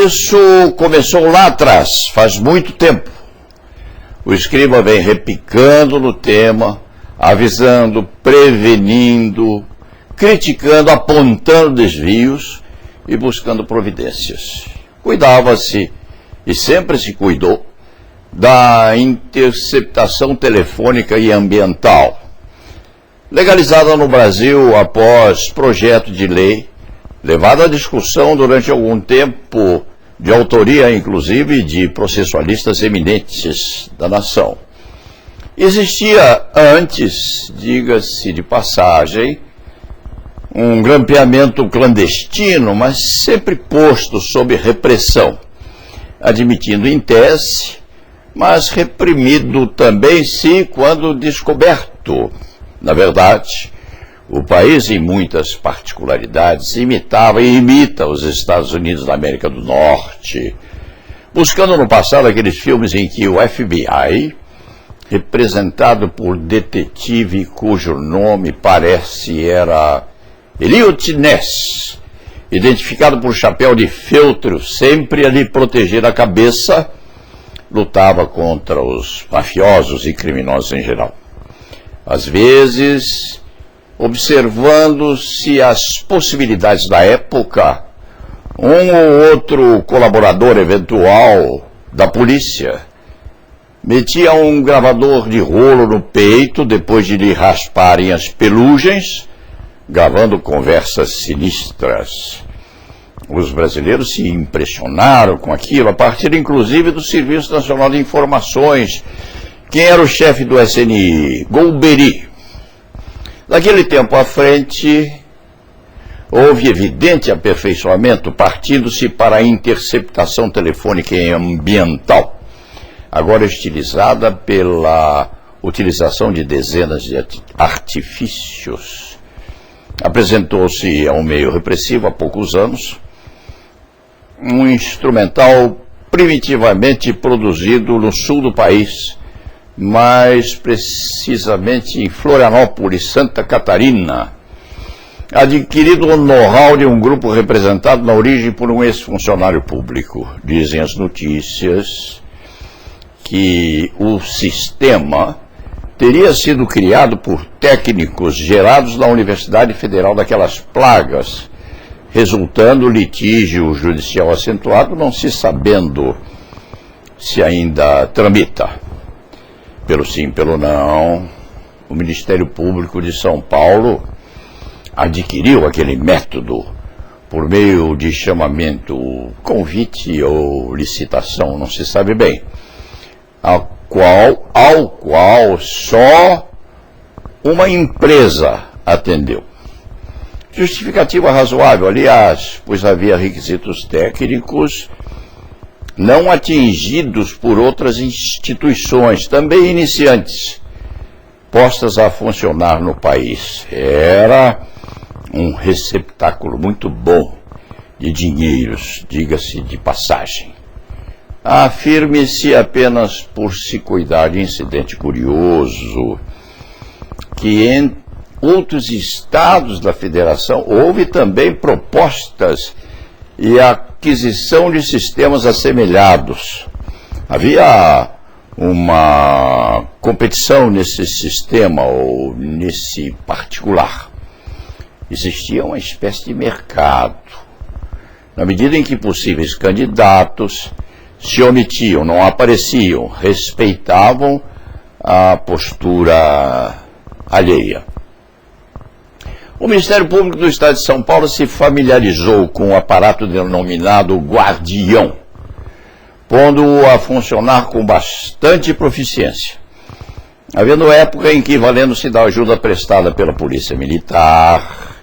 Isso começou lá atrás, faz muito tempo. O escriba vem repicando no tema, avisando, prevenindo, criticando, apontando desvios e buscando providências. Cuidava-se, e sempre se cuidou, da interceptação telefônica e ambiental, legalizada no Brasil após projeto de lei, levado à discussão durante algum tempo, de autoria inclusive de processualistas eminentes da nação. Existia antes, diga-se de passagem, um grampeamento clandestino, mas sempre posto sob repressão, admitindo em tese, mas reprimido também se quando descoberto. Na verdade, o país, em muitas particularidades, imitava e imita os Estados Unidos da América do Norte, buscando no passado aqueles filmes em que o FBI, representado por detetive cujo nome parece era Eliot Ness, identificado por chapéu de feltro, sempre a lhe proteger a cabeça, lutava contra os mafiosos e criminosos em geral. Às vezes, observando-se as possibilidades da época, um ou outro colaborador eventual da polícia metia um gravador de rolo no peito depois de lhe rasparem as pelugens, gravando conversas sinistras. Os brasileiros se impressionaram com aquilo, a partir inclusive do Serviço Nacional de Informações. Quem era o chefe do SNI? Golbery. Daquele tempo à frente, houve evidente aperfeiçoamento, partindo-se para a interceptação telefônica e ambiental, agora estilizada pela utilização de dezenas de artifícios. Apresentou-se a um meio repressivo há poucos anos, um instrumental primitivamente produzido no sul do país, mais precisamente em Florianópolis, Santa Catarina, adquirido o know-how de um grupo representado na origem por um ex-funcionário público. Dizem as notícias que o sistema teria sido criado por técnicos gerados na Universidade Federal daquelas plagas, resultando litígio judicial acentuado, não se sabendo se ainda tramita. Pelo sim, pelo não, o Ministério Público de São Paulo adquiriu aquele método por meio de chamamento, convite ou licitação, não se sabe bem, ao qual só uma empresa atendeu. Justificativa razoável, aliás, pois havia requisitos técnicos não atingidos por outras instituições, também iniciantes, postas a funcionar no país. Era um receptáculo muito bom de dinheiros, diga-se de passagem. Afirme-se apenas por se cuidar de incidente curioso, que em outros estados da federação houve também propostas e aquisição de sistemas assemelhados. Havia uma competição nesse sistema ou nesse particular. Existia uma espécie de mercado. Na medida em que possíveis candidatos se omitiam, não apareciam, respeitavam a postura alheia. O Ministério Público do Estado de São Paulo se familiarizou com o aparato denominado Guardião, pondo-o a funcionar com bastante proficiência. Havendo época em que, valendo-se da ajuda prestada pela Polícia Militar,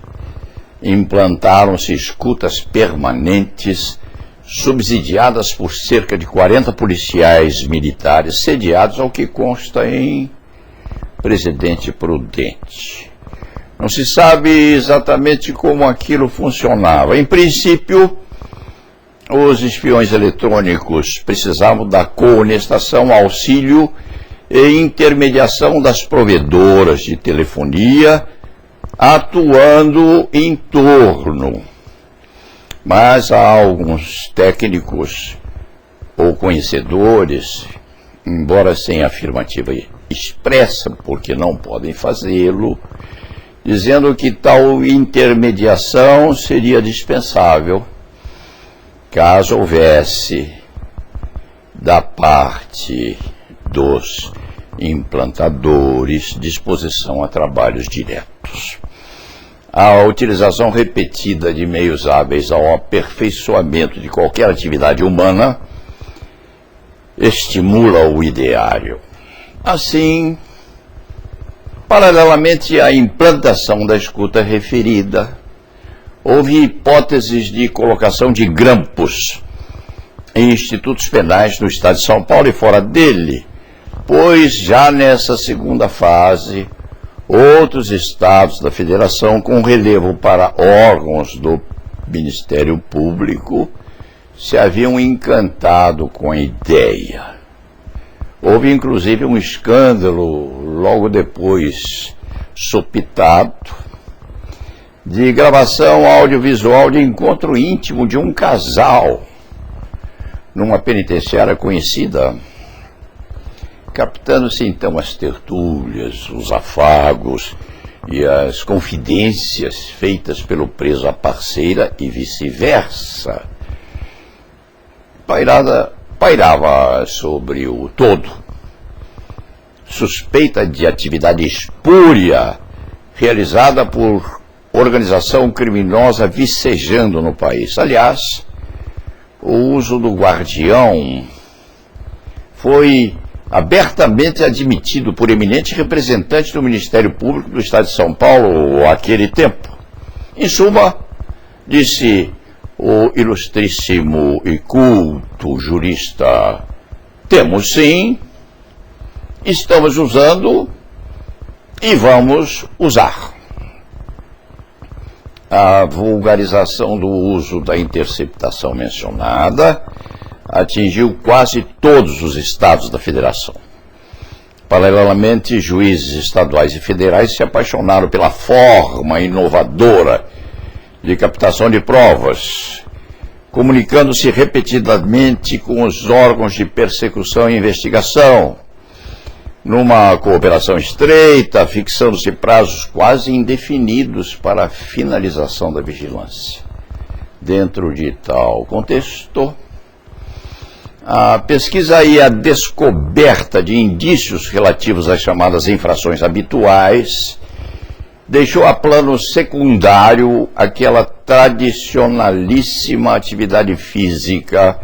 implantaram-se escutas permanentes, subsidiadas por cerca de 40 policiais militares, sediados ao que consta em Presidente Prudente. Não se sabe exatamente como aquilo funcionava. Em princípio, os espiões eletrônicos precisavam da coonestação, auxílio e intermediação das provedoras de telefonia, atuando em torno. Mas há alguns técnicos ou conhecedores, embora sem afirmativa expressa, porque não podem fazê-lo, dizendo que tal intermediação seria dispensável caso houvesse da parte dos implantadores disposição a trabalhos diretos. A utilização repetida de meios hábeis ao aperfeiçoamento de qualquer atividade humana estimula o ideário. Assim, paralelamente à implantação da escuta referida, houve hipóteses de colocação de grampos em institutos penais no estado de São Paulo e fora dele, pois já nessa segunda fase, outros estados da federação, com relevo para órgãos do Ministério Público, se haviam encantado com a ideia. Houve inclusive um escândalo logo depois sopitado de gravação audiovisual de encontro íntimo de um casal numa penitenciária conhecida, captando-se então as tertúlias, os afagos e as confidências feitas pelo preso à parceira e vice-versa. Pairava sobre o todo suspeita de atividade espúria realizada por organização criminosa vicejando no país. Aliás, o uso do guardião foi abertamente admitido por eminentes representantes do Ministério Público do Estado de São Paulo àquele tempo. Em suma, disse o ilustríssimo e culto jurista, temos sim, estamos usando e vamos usar. A vulgarização do uso da interceptação mencionada atingiu quase todos os estados da federação. Paralelamente, juízes estaduais e federais se apaixonaram pela forma inovadora de captação de provas, comunicando-se repetidamente com os órgãos de persecução e investigação, numa cooperação estreita, fixando-se prazos quase indefinidos para a finalização da vigilância. Dentro de tal contexto, a pesquisa e a descoberta de indícios relativos às chamadas infrações habituais deixou a plano secundário aquela tradicionalíssima atividade física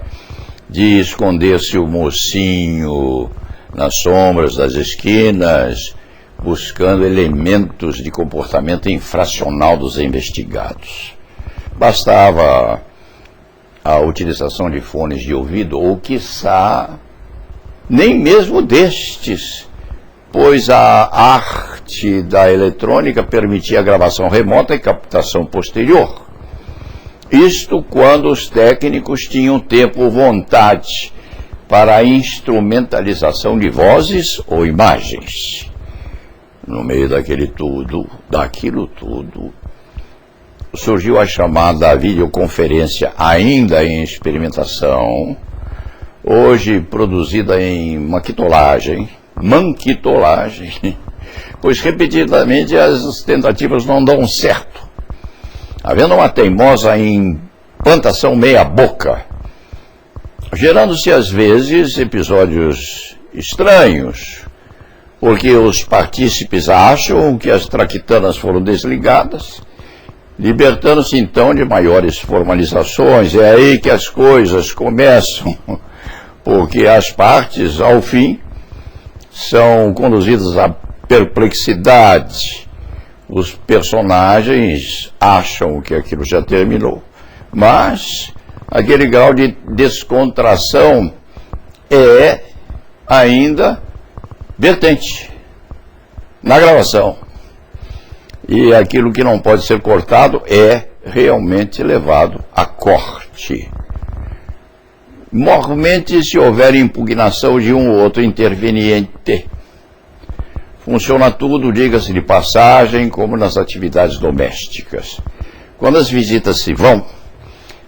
de esconder-se o mocinho nas sombras das esquinas, buscando elementos de comportamento infracional dos investigados. Bastava a utilização de fones de ouvido, ou quiçá nem mesmo destes, pois a arte da eletrônica permitia a gravação remota e captação posterior. Isto quando os técnicos tinham tempo ou vontade para a instrumentalização de vozes ou imagens. No meio daquilo tudo, surgiu a chamada videoconferência, ainda em experimentação, hoje produzida em manquitolagem, pois repetidamente as tentativas não dão certo, havendo uma teimosa implantação meia-boca, gerando-se às vezes episódios estranhos, porque os partícipes acham que as traquitanas foram desligadas, libertando-se então de maiores formalizações. É aí que as coisas começam, porque as partes, ao fim, são conduzidas à perplexidade. Os personagens acham que aquilo já terminou, mas aquele grau de descontração é ainda vertente na gravação. E aquilo que não pode ser cortado é realmente levado a corte. Mormente se houver impugnação de um ou outro interveniente. Funciona tudo, diga-se de passagem, como nas atividades domésticas. Quando as visitas se vão,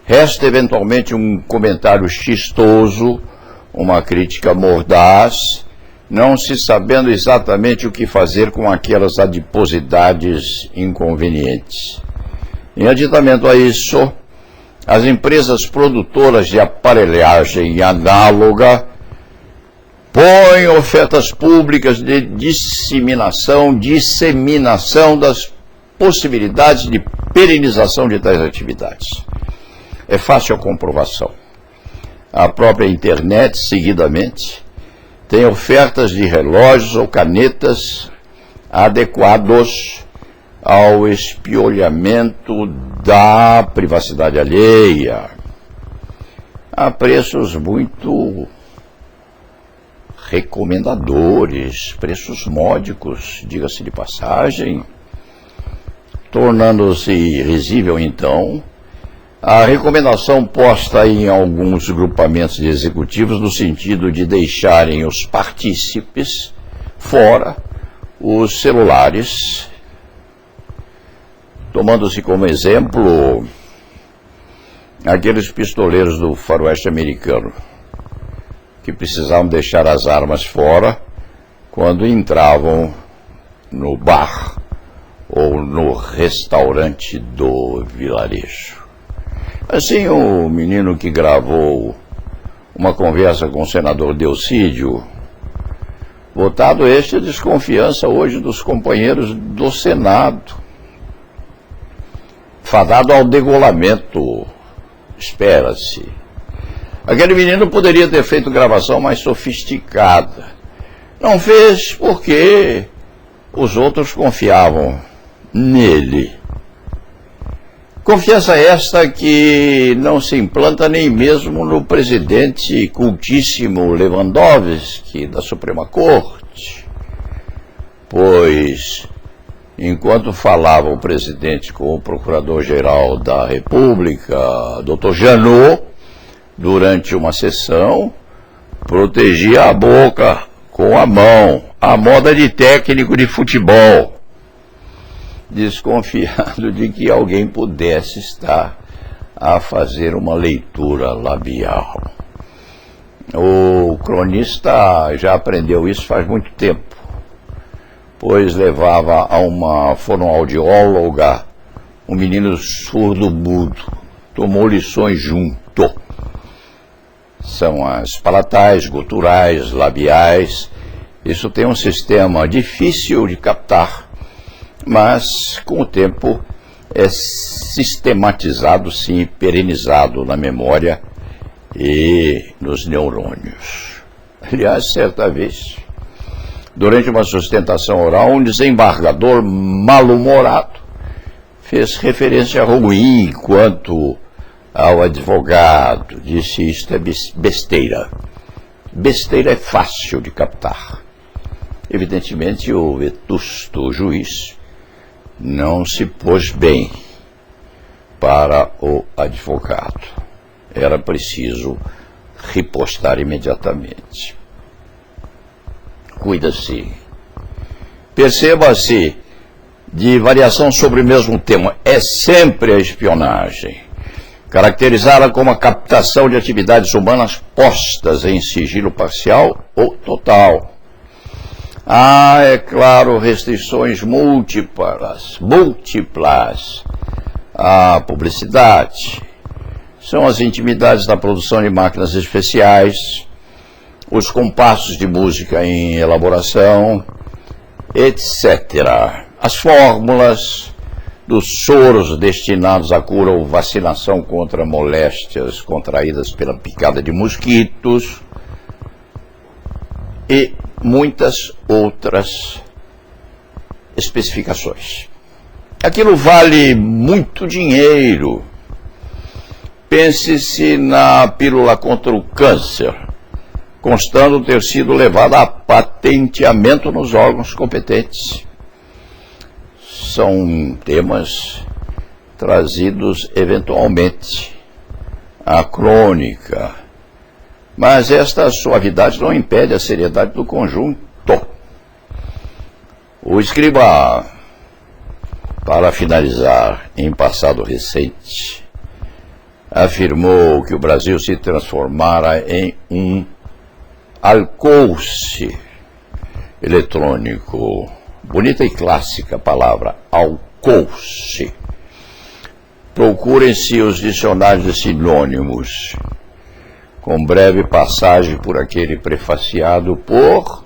Resta eventualmente um comentário chistoso, uma crítica mordaz, não se sabendo exatamente o que fazer com aquelas adiposidades inconvenientes. Em aditamento a isso, as empresas produtoras de aparelhagem análoga põem ofertas públicas de disseminação das possibilidades de perenização de tais atividades. É fácil a comprovação. A própria internet, seguidamente, tem ofertas de relógios ou canetas adequados ao espiolhamento da privacidade alheia, a preços muito recomendadores, preços módicos, diga-se de passagem, tornando-se risível, então, a recomendação posta em alguns grupamentos de executivos no sentido de deixarem os partícipes fora os celulares, tomando-se como exemplo aqueles pistoleiros do faroeste americano que precisavam deixar as armas fora quando entravam no bar ou no restaurante do vilarejo. Assim, o menino que gravou uma conversa com o senador Delcídio, votado este a desconfiança hoje dos companheiros do Senado, fadado ao degolamento, espera-se. Aquele menino poderia ter feito gravação mais sofisticada. Não fez porque os outros confiavam nele. Confiança esta que não se implanta nem mesmo no presidente cultíssimo Lewandowski da Suprema Corte, pois, enquanto falava o presidente com o Procurador-Geral da República, Dr. Janot, durante uma sessão, protegia a boca com a mão, à moda de técnico de futebol, desconfiado de que alguém pudesse estar a fazer uma leitura labial. O cronista já aprendeu isso faz muito tempo, pois levava a uma fonoaudióloga um menino surdo-mudo, tomou lições junto. São as palatais, guturais, labiais. Isso tem um sistema difícil de captar, mas com o tempo é sistematizado, sim, perenizado na memória e nos neurônios. Aliás, certa vez, durante uma sustentação oral, um desembargador mal-humorado fez referência ruim quanto ao advogado, disse: isto é besteira. Besteira é fácil de captar. Evidentemente, o vetusto juiz não se pôs bem para o advogado. Era preciso ripostar imediatamente. Cuida-se. Perceba-se de variação sobre o mesmo tema. É sempre a espionagem, caracterizada como a captação de atividades humanas postas em sigilo parcial ou total. Há, é claro, restrições múltiplas à publicidade. São as intimidades da produção de máquinas especiais, os compassos de música em elaboração, etc. As fórmulas dos soros destinados à cura ou vacinação contra moléstias contraídas pela picada de mosquitos e muitas outras especificações. Aquilo vale muito dinheiro. Pense-se na pílula contra o câncer, constando ter sido levada a patenteamento nos órgãos competentes. São temas trazidos eventualmente à crônica, mas esta suavidade não impede a seriedade do conjunto. O escriba, para finalizar, em passado recente, afirmou que o Brasil se transformara em um alcouce eletrônico. Bonita e clássica a palavra, alcouce. Procurem-se os dicionários de sinônimos, com breve passagem por aquele prefaciado por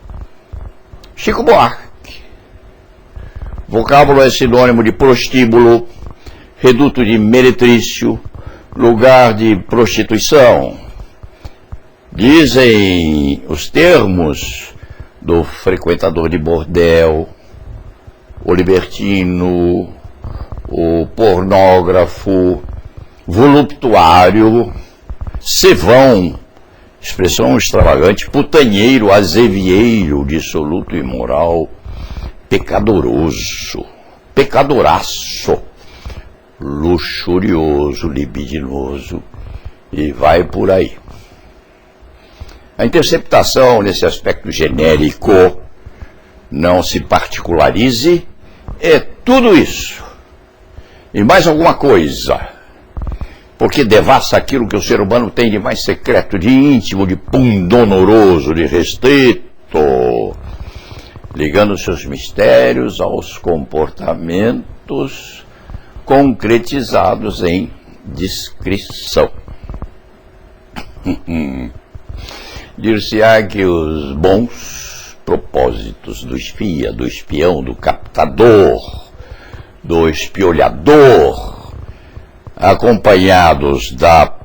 Chico Buarque. Vocábulo é sinônimo de prostíbulo, reduto de meretrício, lugar de prostituição. Dizem os termos do frequentador de bordel, o libertino, o pornógrafo, voluptuário, cevão, expressão extravagante, putanheiro, azevieiro, dissoluto, imoral, pecadoroso, pecadoraço, luxurioso, libidinoso, e vai por aí. A interceptação, nesse aspecto genérico, não se particularize, é tudo isso. E mais alguma coisa. Porque devassa aquilo que o ser humano tem de mais secreto, de íntimo, de pundonoroso, de restrito, ligando seus mistérios aos comportamentos concretizados em descrição. Dir-se-á que os bons propósitos do espia, do espião, do captador, do espiolhador, acompanhados da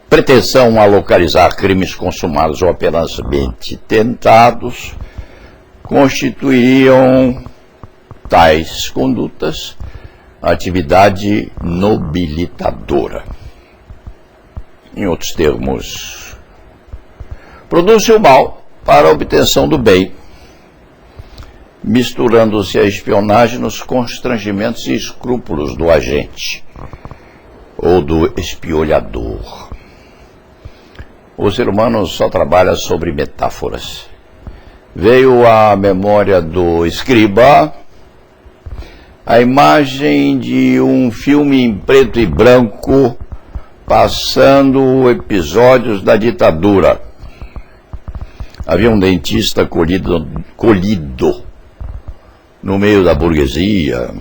pretensão a localizar crimes consumados ou apenas tentados, constituiriam tais condutas atividade nobilitadora. Em outros termos, produz o mal para a obtenção do bem, misturando-se a espionagem nos constrangimentos e escrúpulos do agente ou do espiolhador. O ser humano só trabalha sobre metáforas. Veio à memória do escriba a imagem de um filme em preto e branco passando episódios da ditadura. Havia um dentista colhido no meio da burguesia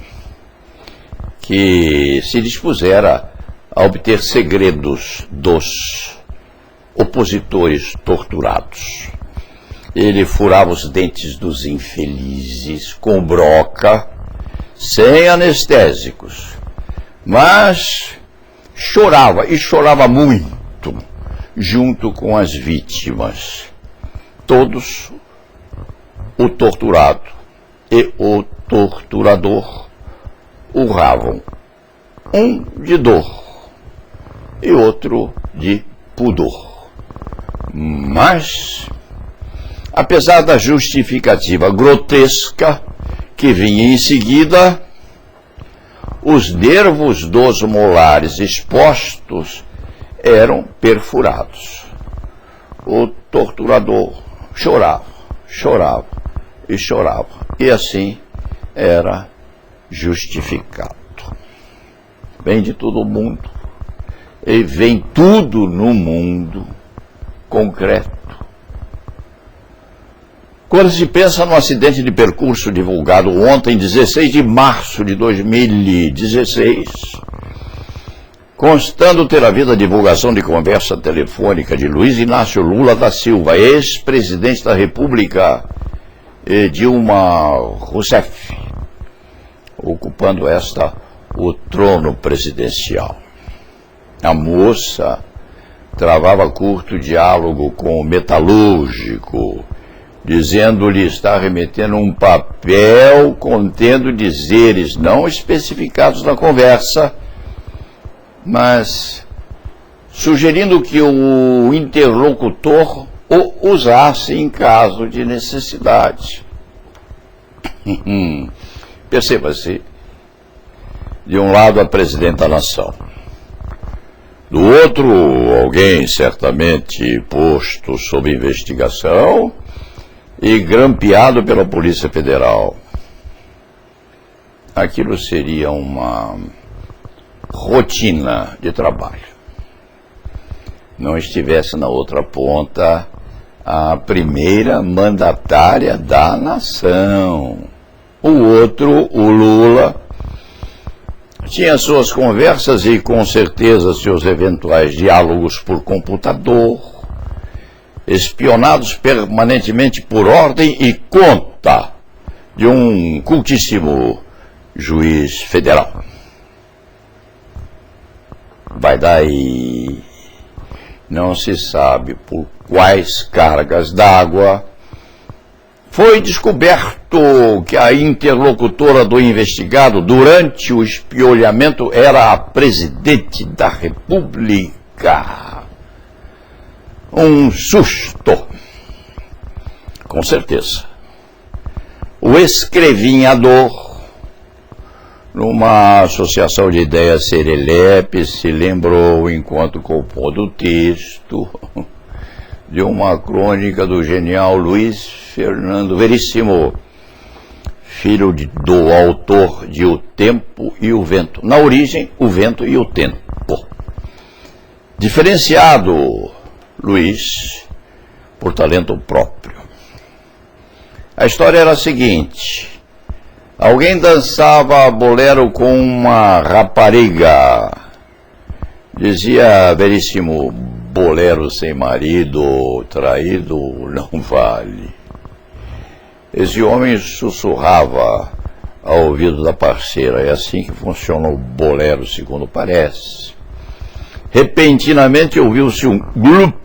que se dispusera a obter segredos dos opositores torturados. Ele furava os dentes dos infelizes com broca, sem anestésicos, mas chorava, e chorava muito, junto com as vítimas. Todos, o torturado e o torturador, urravam, um de dor e outro de pudor. Mas, apesar da justificativa grotesca que vinha em seguida, os nervos dos molares expostos eram perfurados. O torturador chorava, chorava e chorava, e assim era justificado. Vem de todo o mundo, e vem tudo no mundo concreto. Quando se pensa no acidente de percurso divulgado ontem, 16 de março de 2016, constando ter havido a divulgação de conversa telefônica de Luiz Inácio Lula da Silva, ex-presidente da República, e Dilma Rousseff, ocupando o trono presidencial. A moça travava curto diálogo com o metalúrgico, dizendo-lhe estar remetendo um papel contendo dizeres não especificados na conversa, mas sugerindo que o interlocutor o usasse em caso de necessidade. Perceba-se, de um lado a presidente da nação, do outro alguém certamente posto sob investigação e grampeado pela Polícia Federal. Aquilo seria uma rotina de trabalho, não estivesse na outra ponta a primeira mandatária da nação. O outro, o Lula, tinha suas conversas e com certeza seus eventuais diálogos por computador, espionados permanentemente por ordem e conta de um cultíssimo juiz federal. Vai daí, não se sabe por quais cargas d'água, foi descoberto que a interlocutora do investigado durante o espiolhamento era a presidente da República. Um susto, com certeza. O escrevinhador, numa associação de ideias serelepe, se lembrou, enquanto compôs o texto, de uma crônica do genial Luiz Fernando Veríssimo, filho do autor de O Tempo e o Vento. Na origem, o vento e o tempo. Diferenciado, Luiz, por talento próprio. A história era a seguinte: alguém dançava bolero com uma rapariga. Dizia Veríssimo: bolero sem marido, traído, não vale. Esse homem sussurrava ao ouvido da parceira. É assim que funciona o bolero, segundo parece. Repentinamente ouviu-se um glup,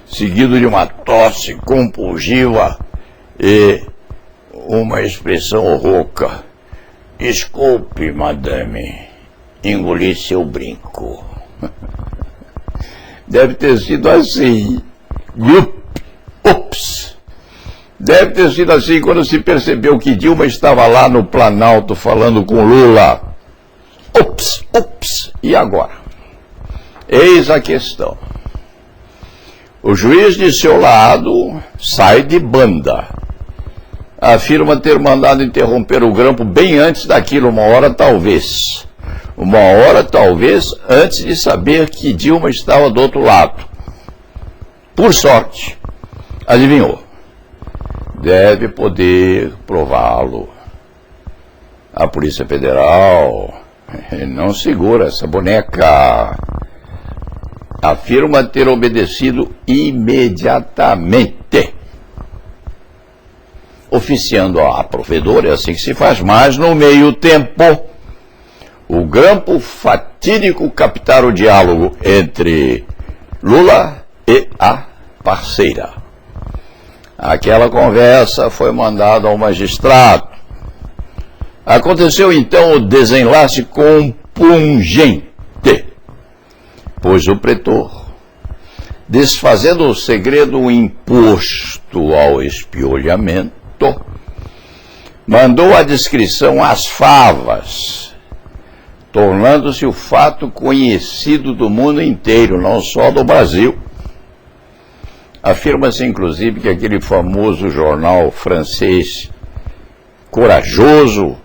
seguido de uma tosse compulsiva e uma expressão rouca. Desculpe, madame, engoli seu brinco. Deve ter sido assim. Glup, ups. Deve ter sido assim quando se percebeu que Dilma estava lá no Planalto falando com Lula. Ups, ups. E agora? Eis a questão. O juiz de seu lado sai de banda. Afirma ter mandado interromper o grampo bem antes daquilo, uma hora talvez antes de saber que Dilma estava do outro lado. Por sorte, adivinhou? Deve poder prová-lo. A Polícia Federal não segura essa boneca. Afirma ter obedecido imediatamente, oficiando a provedora. É assim que se faz. Mas no meio tempo, o grampo fatídico captar o diálogo entre Lula e a parceira. Aquela conversa foi mandada ao magistrado. Aconteceu então o desenlace compungente, pois o pretor, desfazendo o segredo imposto ao espiolhamento, mandou a descrição às favas, tornando-se o fato conhecido do mundo inteiro, não só do Brasil. Afirma-se, inclusive, que aquele famoso jornal francês corajoso,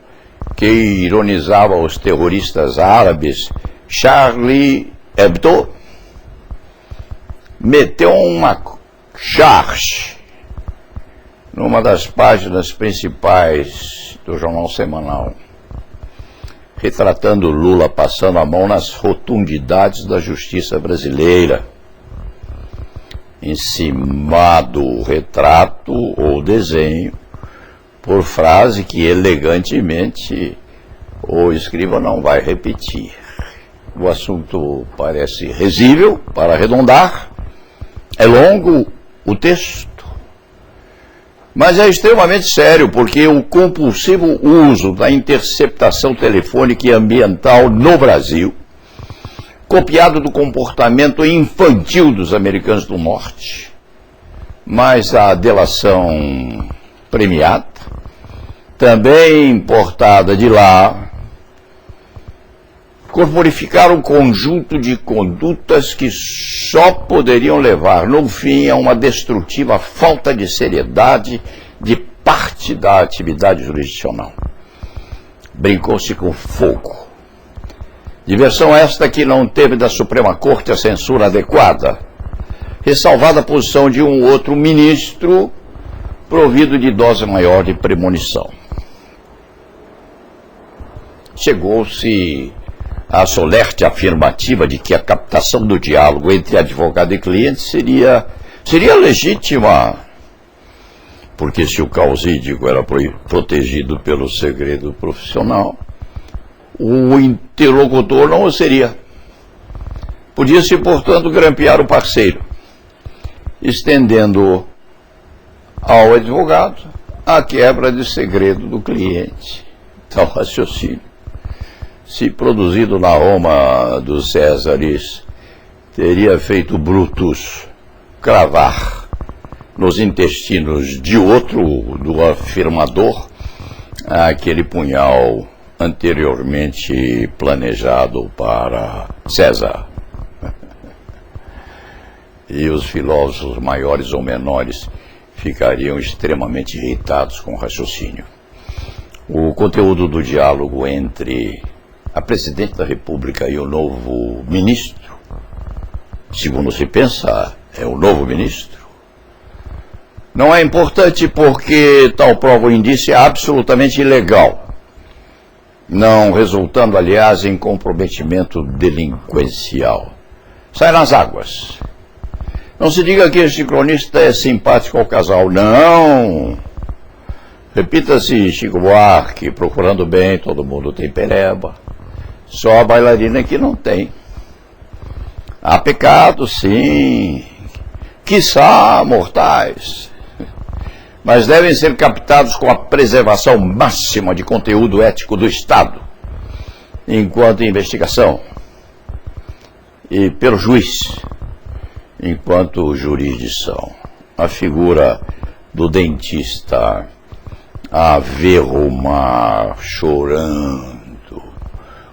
que ironizava os terroristas árabes, Charlie Hebdo, meteu uma charge numa das páginas principais do jornal semanal, retratando Lula passando a mão nas rotundidades da justiça brasileira. Em cima do retrato ou desenho, por frase que elegantemente o escriba não vai repetir. O assunto parece risível, para arredondar, é longo o texto, mas é extremamente sério, porque o compulsivo uso da interceptação telefônica e ambiental no Brasil, copiado do comportamento infantil dos americanos do Norte, mas a delação premiada, também importada de lá, corporificaram um conjunto de condutas que só poderiam levar, no fim, a uma destrutiva falta de seriedade de parte da atividade jurisdicional. Brincou-se com fogo, Diversão esta que não teve da Suprema Corte a censura adequada, ressalvada a posição de um outro ministro provido de dose maior de premonição. Chegou-se à solerte afirmativa de que a captação do diálogo entre advogado e cliente seria legítima, porque se o causídico era protegido pelo segredo profissional, o interlocutor não o seria. Podia-se, portanto, grampear o parceiro, estendendo ao advogado a quebra de segredo do cliente. Tal raciocínio, se produzido na Roma dos Césares, teria feito Brutus cravar nos intestinos de outro, do afirmador, aquele punhal anteriormente planejado para César. E os filósofos maiores ou menores ficariam extremamente irritados com o raciocínio. O conteúdo do diálogo entre a Presidente da República e o novo ministro, segundo se pensa, é o novo ministro, não é importante porque tal prova ou indício é absolutamente ilegal, não resultando, aliás, em comprometimento delinquencial. Sai nas águas. Não se diga que este cronista é simpático ao casal, não. Repita-se Chico Buarque, procurando bem, todo mundo tem pereba. Só a bailarina que não tem. Há pecados, sim, quiçá mortais, mas devem ser captados com a preservação máxima de conteúdo ético do Estado, enquanto investigação, e pelo juiz, enquanto jurisdição. A figura do dentista a verrumar, chorando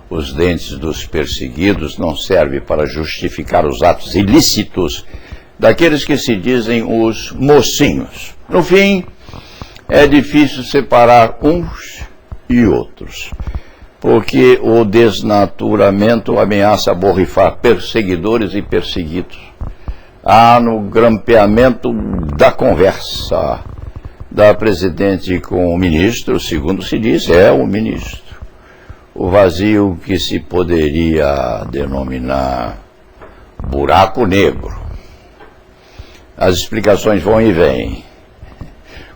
os dentes dos perseguidos, não serve para justificar os atos ilícitos daqueles que se dizem os mocinhos. No fim, é difícil separar uns e outros, porque o desnaturamento ameaça borrifar perseguidores e perseguidos. Há no grampeamento da conversa da Presidente com o ministro, segundo se diz, é o ministro, o vazio que se poderia denominar buraco negro. As explicações vão e vêm,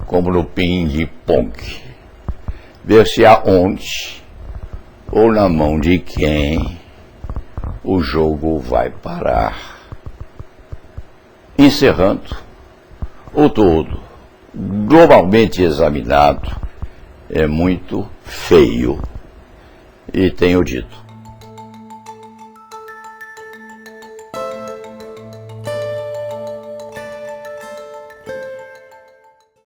como no ping-pong. Ver-se aonde ou na mão de quem o jogo vai parar. Encerrando, o todo, globalmente examinado, é muito feio. E tenho dito.